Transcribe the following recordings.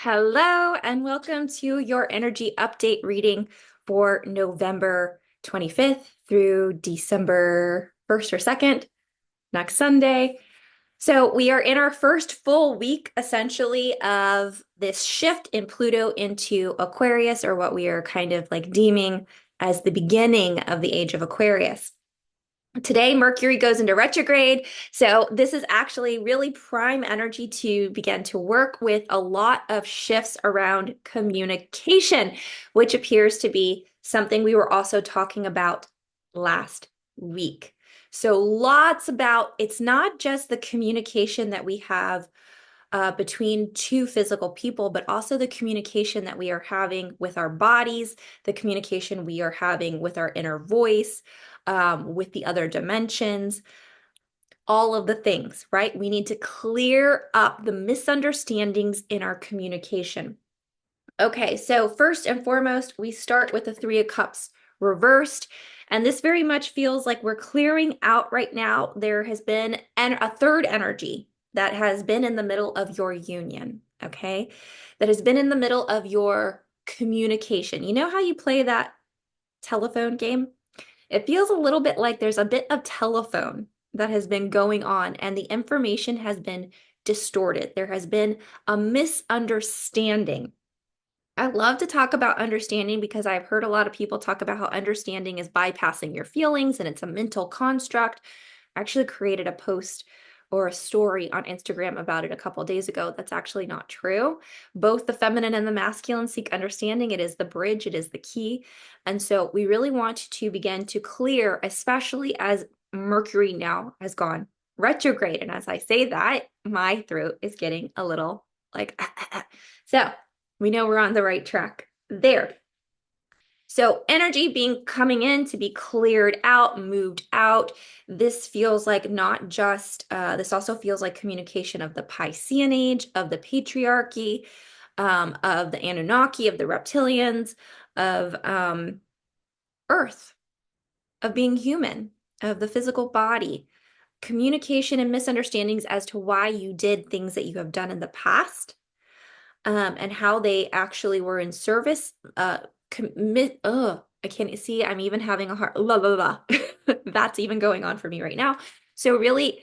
Hello, and welcome to your energy update reading for November 25th through December 1st or 2nd, next Sunday. So we are in our first full week, essentially, of this shift in Pluto into Aquarius, or what we are kind of like deeming as the beginning of the age of Aquarius. Today, Mercury goes into retrograde. So this is actually really prime energy to begin to work with a lot of shifts around communication, which appears to be something we were also talking about last week. So lots about, it's not just the communication that we have between two physical people, but also the communication that we are having with our bodies, the communication we are having with our inner voice, with the other dimensions, all of the things, right? We need to clear up the misunderstandings in our communication. Okay, so first and foremost, we start with the Three of Cups reversed. And this very much feels like we're clearing out right now. There has been a third energy that has been in the middle of your union, okay? That has been in the middle of your communication. You know how you play that telephone game? It feels a little bit like there's a bit of telephone that has been going on, and the information has been distorted. There has been a misunderstanding. I love to talk about understanding because I've heard a lot of people talk about how understanding is bypassing your feelings and it's a mental construct. I actually created a post or a story on Instagram about it a couple of days ago. That's actually not true. Both the feminine and the masculine seek understanding. It is the bridge, it is the key. And so we really want to begin to clear, especially as Mercury now has gone retrograde. And as I say that, my throat is getting a little like, so we know we're on the right track there. So energy being coming in to be cleared out, moved out. This feels like not just, this also feels like communication of the Piscean age, of the patriarchy, of the Anunnaki, of the reptilians, of Earth, of being human, of the physical body. Communication and misunderstandings as to why you did things that you have done in the past, and how they actually were in service. I can't see. I'm even having a hard blah, blah, blah. That's even going on for me right now. So really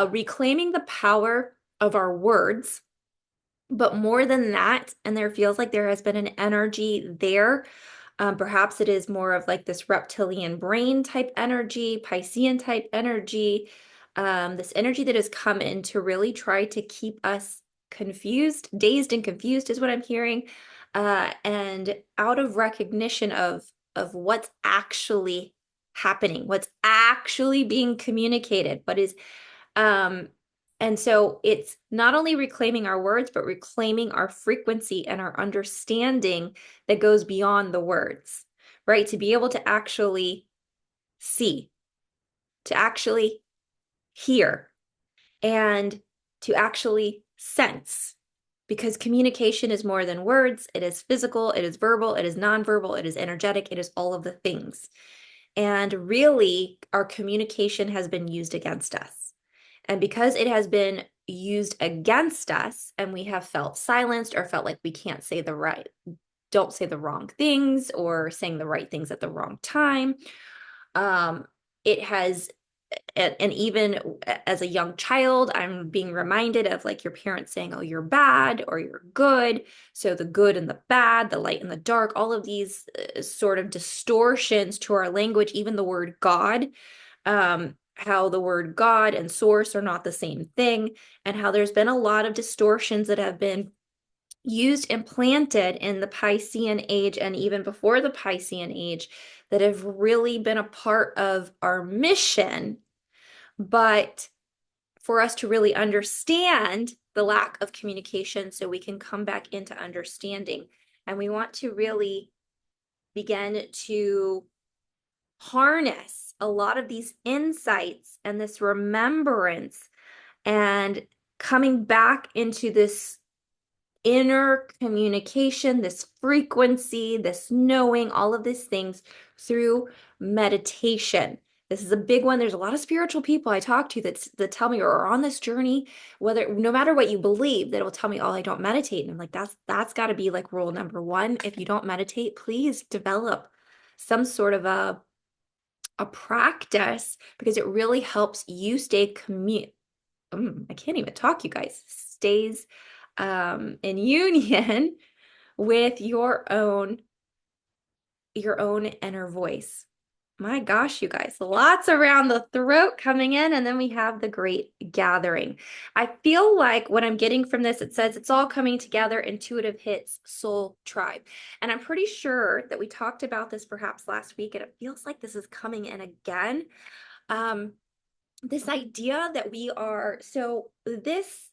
reclaiming the power of our words, but more than that, and there feels like there has been an energy there. Perhaps it is more of like this reptilian brain type energy, Piscean type energy, this energy that has come in to really try to keep us confused, dazed and confused is what I'm hearing, and out of recognition of what's actually happening, what's actually being communicated, what is and so it's not only reclaiming our words, but reclaiming our frequency and our understanding that goes beyond the words, right? To be able to actually see, to actually hear, and to actually sense. Because communication is more than words. It is physical, it is verbal, it is nonverbal, it is energetic, it is all of the things. And really, our communication has been used against us. And because it has been used against us and we have felt silenced or felt like we can't say don't say the wrong things or saying the right things at the wrong time, it has, and even as a young child, I'm being reminded of like your parents saying, oh, you're bad or you're good. So the good and the bad, the light and the dark, all of these sort of distortions to our language, even the word God, how the word God and source are not the same thing, and how there's been a lot of distortions that have been used and planted in the Piscean age and even before the Piscean age that have really been a part of our mission. But for us to really understand the lack of communication so we can come back into understanding. And we want to really begin to harness a lot of these insights and this remembrance and coming back into this inner communication, this frequency, this knowing, all of these things through meditation. This is a big one. There's a lot of spiritual people I talk to that tell me or are on this journey, whether no matter what you believe, that will tell me, oh, I don't meditate. And I'm like, that's got to be like rule number one. If you don't meditate, please develop some sort of a practice because it really helps you stay I can't even talk, you guys, stays in union with your own inner voice. My gosh, you guys, lots around the throat coming in, and then we have the great gathering. I feel like what I'm getting from this, it says it's all coming together, intuitive hits, soul tribe. And I'm pretty sure that we talked about this perhaps last week, and it feels like this is coming in again. This idea that this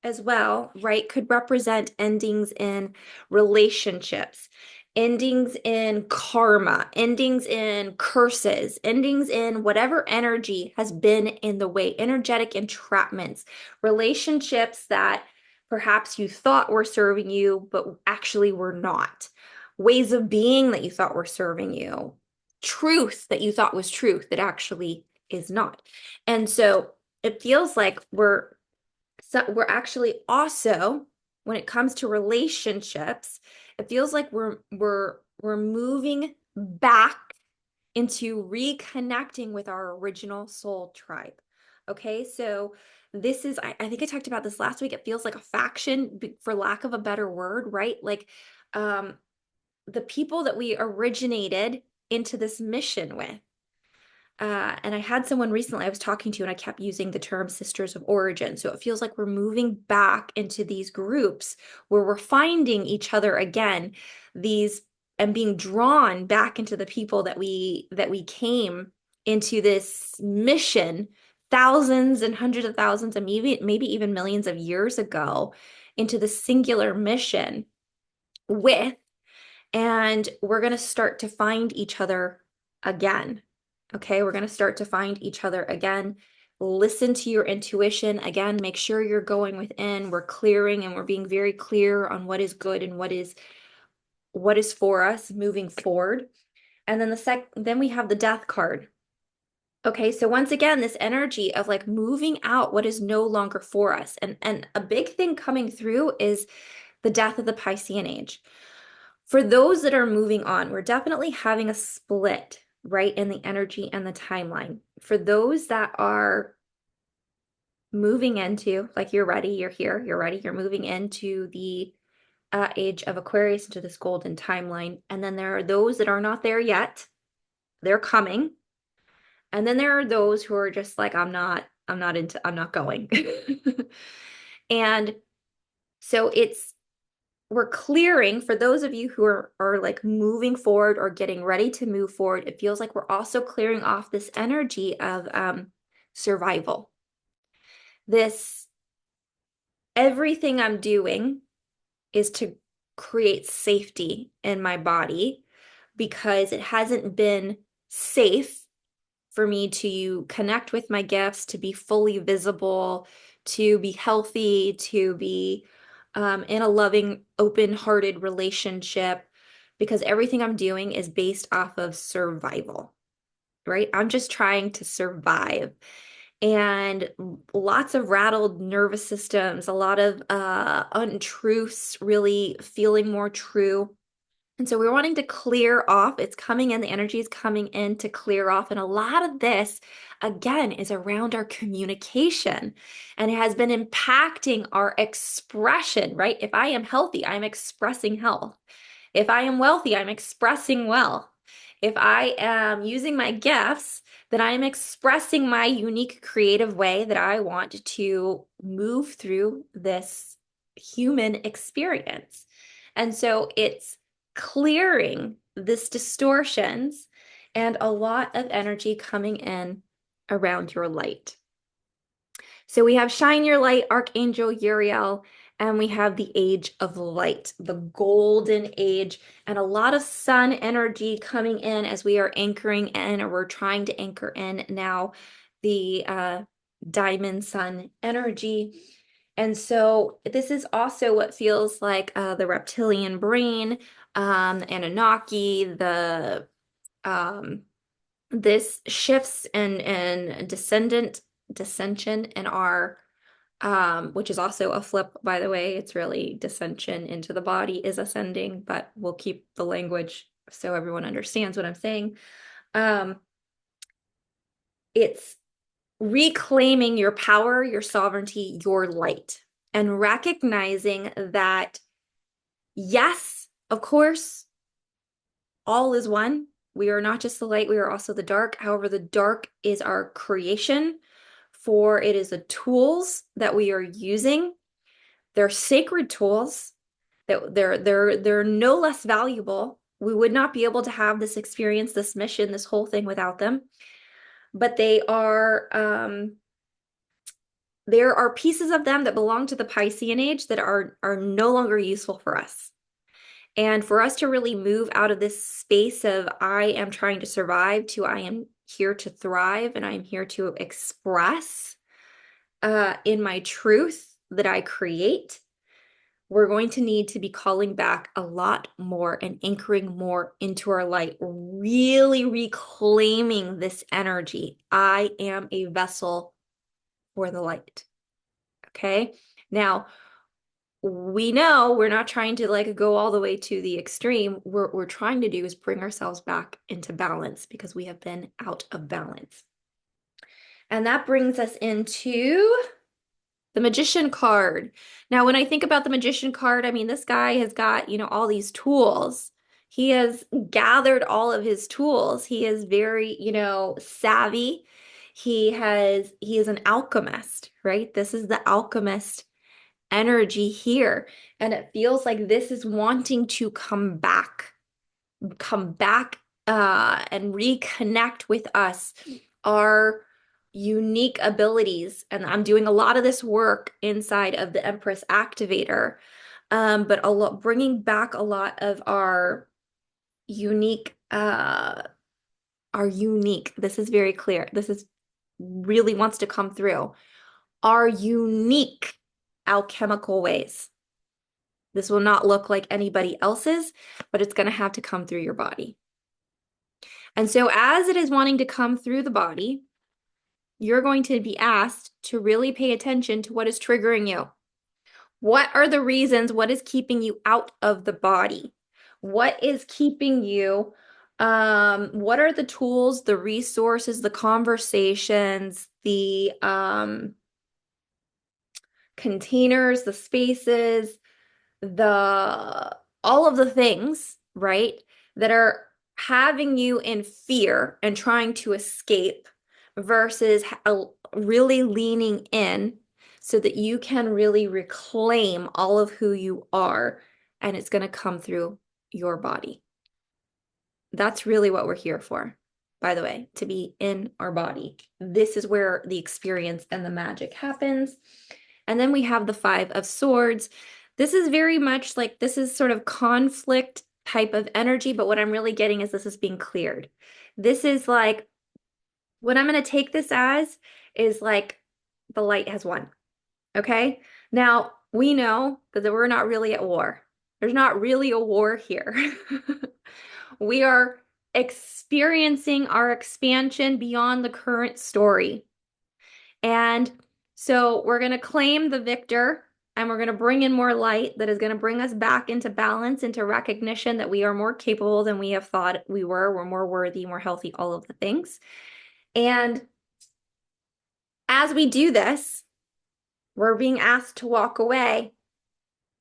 as well, right, could represent endings in relationships, endings in karma, endings in curses, endings in whatever energy has been in the way, energetic entrapments, relationships that perhaps you thought were serving you, but actually were not, ways of being that you thought were serving you, truth that you thought was truth that actually is not. And so it feels like we're actually also, when it comes to relationships, it feels like we're moving back into reconnecting with our original soul tribe. Okay, so this is, I think I talked about this last week. It feels like a faction, for lack of a better word, right? Like um, the people that we originated into this mission with. And I had someone recently I was talking to, and I kept using the term sisters of origin. So it feels like we're moving back into these groups where we're finding each other again, these and being drawn back into the people that we came into this mission thousands and hundreds of thousands and maybe even millions of years ago into the singular mission with, and we're going to start to find each other again. Okay, we're going to start to find each other again. Listen to your intuition. Again, make sure you're going within. We're clearing and we're being very clear on what is good and what is for us moving forward. And then then we have the death card. Okay, so once again, this energy of like moving out what is no longer for us. And a big thing coming through is the death of the Piscean age. For those that are moving on, we're definitely having a split, right, in the energy and the timeline. For those that are moving into, like you're ready, you're here, you're ready, you're moving into the age of Aquarius, into this golden timeline. And then there are those that are not there yet. They're coming. And then there are those who are just like, I'm not going. And so we're clearing for those of you who are like moving forward or getting ready to move forward. It feels like we're also clearing off this energy of survival. This everything I'm doing is to create safety in my body because it hasn't been safe for me to connect with my gifts, to be fully visible, to be healthy, to be in a loving, open-hearted relationship, because everything I'm doing is based off of survival, right? I'm just trying to survive. And lots of rattled nervous systems, a lot of untruths, really feeling more true. And so we're wanting to clear off. It's coming in, the energy is coming in to clear off. And a lot of this, again, is around our communication, and it has been impacting our expression, right? If I am healthy, I'm expressing health. If I am wealthy, I'm expressing wealth. If I am using my gifts, then I'm expressing my unique creative way that I want to move through this human experience. And so it's clearing this distortions and a lot of energy coming in around your light. So we have Shine Your Light, Archangel Uriel, and we have the Age of Light, the golden age, and a lot of sun energy coming in as we are anchoring in, or we're trying to anchor in now, the diamond sun energy. And so this is also what feels like the reptilian brain, Anunnaki, the this shifts and dissension in our which is also a flip, by the way. It's really dissension into the body is ascending, but we'll keep the language so everyone understands what I'm saying. Um, it's reclaiming your power, your sovereignty, your light, and recognizing that, yes, of course, all is one. We are not just the light, we are also the dark. However, the dark is our creation, for it is the tools that we are using. They're sacred tools that they're no less valuable. We would not be able to have this experience, this mission, this whole thing without them. But there are pieces of them that belong to the Piscean age that are no longer useful for us. And for us to really move out of this space of I am trying to survive to I am here to thrive and I'm here to express in my truth that I create, we're going to need to be calling back a lot more and anchoring more into our light, really reclaiming this energy. I am a vessel for the light. Okay. Now, we know we're not trying to like go all the way to the extreme. What we're trying to do is bring ourselves back into balance because we have been out of balance. And that brings us into the Magician card. Now, when I think about the Magician card, I mean, this guy has got, all these tools. He has gathered all of his tools. He is very, savvy. He is an alchemist, right? This is the alchemist energy here. And it feels like this is wanting to come back and reconnect with us, our unique abilities. And I'm doing a lot of this work inside of the Empress Activator, but bringing back a lot of our unique, this is very clear. This is really wants to come through. Our unique alchemical ways. This will not look like anybody else's, but it's going to have to come through your body. And so as it is wanting to come through the body, you're going to be asked to really pay attention to what is triggering you. What are the reasons? What is keeping you out of the body? What is keeping you? What are the tools, the resources, the conversations, the containers, the spaces, all of the things, right, that are having you in fear and trying to escape versus really leaning in so that you can really reclaim all of who you are, and it's going to come through your body. That's really what we're here for, by the way, to be in our body. This is where the experience and the magic happens. And then we have the Five of Swords. This is very much like, this is sort of conflict type of energy, but what I'm really getting is this is being cleared. This is like, what I'm going to take this as is like the light has won. Okay. Now we know that we're not really at war. There's not really a war here. We are experiencing our expansion beyond the current story. And so we're going to claim the victor and we're going to bring in more light that is going to bring us back into balance, into recognition that we are more capable than we have thought we were. We're more worthy, more healthy, all of the things. And as we do this, we're being asked to walk away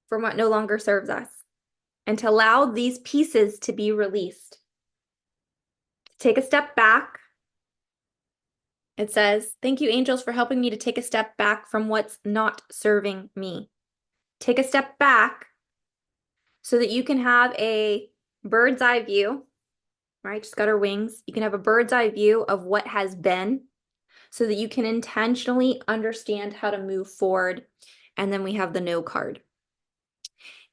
from what no longer serves us and to allow these pieces to be released. Take a step back. It says, thank you, angels, for helping me to take a step back from what's not serving me. Take a step back so that you can have a bird's eye view, right? Just got our wings. You can have a bird's eye view of what has been so that you can intentionally understand how to move forward. And then we have the no card.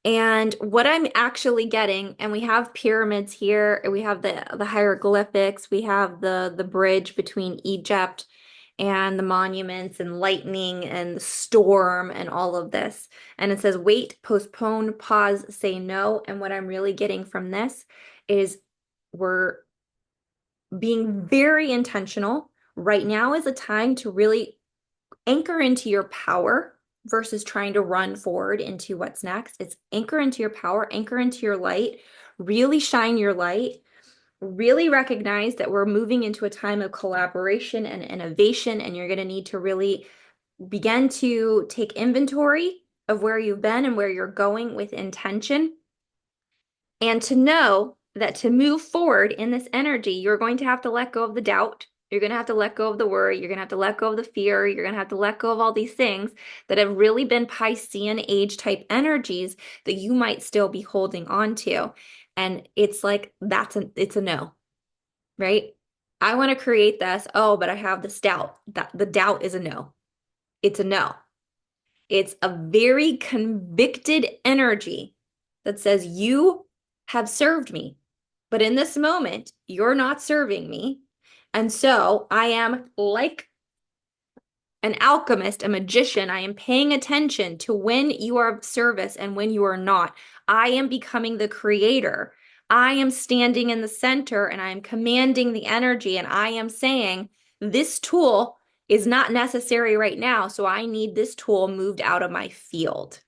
And what I'm actually getting, and we have pyramids here, we have the hieroglyphics, we have the bridge between Egypt and the monuments and lightning and the storm and all of this. And it says, wait, postpone, pause, say no. And what I'm really getting from this is we're being very intentional. Right now is a time to really anchor into your power versus trying to run forward into what's next. It's anchor into your power, anchor into your light, really shine your light, really recognize that we're moving into a time of collaboration and innovation, and you're going to need to really begin to take inventory of where you've been and where you're going with intention. And to know that to move forward in this energy, you're going to have to let go of the doubt. You're going to have to let go of the worry. You're going to have to let go of the fear. You're going to have to let go of all these things that have really been Piscean age type energies that you might still be holding on to. And it's like, it's a no, right? I want to create this. Oh, but I have this doubt. That the doubt is a no. It's a no. It's a very convicted energy that says, you have served me, but in this moment, you're not serving me. And so I am like an alchemist, a magician. I am paying attention to when you are of service and when you are not. I am becoming the creator. I am standing in the center and I am commanding the energy, and I am saying, this tool is not necessary right now, so I need this tool moved out of my field.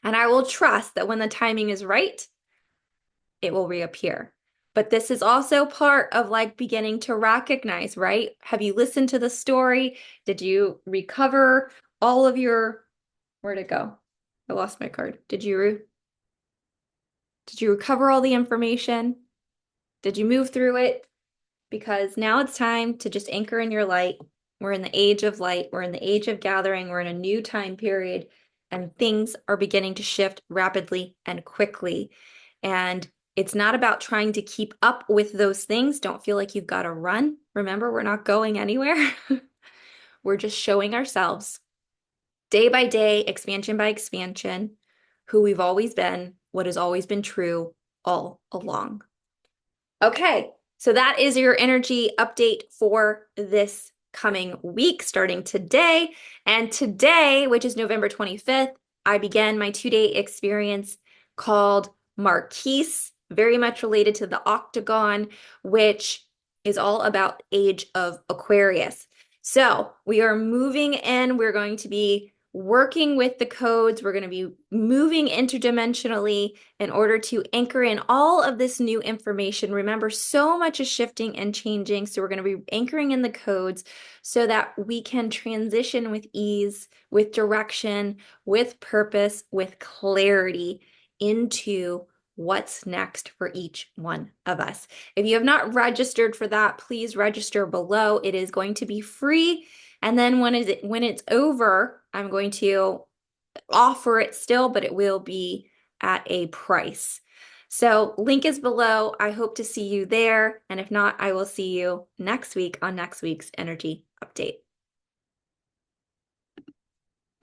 And I will trust that when the timing is right, it will reappear. But this is also part of like beginning to recognize, right? Have you listened to the story? Did you recover all of your, where'd it go? I lost my card. Did you recover all the information? Did you move through it? Because now it's time to just anchor in your light. We're in the age of light. We're in the age of gathering. We're in a new time period, and things are beginning to shift rapidly and quickly. And it's not about trying to keep up with those things. Don't feel like you've got to run. Remember, we're not going anywhere. We're just showing ourselves day by day, expansion by expansion, who we've always been, what has always been true all along. Okay, so that is your energy update for this coming week, starting today. And today, which is November 25th, I began my 2-day experience called Marquise, very much related to the octagon, which is all about age of Aquarius. So we are moving in. We're going to be working with the codes. We're going to be moving interdimensionally in order to anchor in all of this new information. Remember, so much is shifting and changing. So we're going to be anchoring in the codes so that we can transition with ease, with direction, with purpose, with clarity into what's next for each one of us. If you have not registered for that, please register below. It is going to be free. And then when it's over, I'm going to offer it still, but it will be at a price. So link is below. I hope to see you there. And if not, I will see you next week on next week's Energy Update.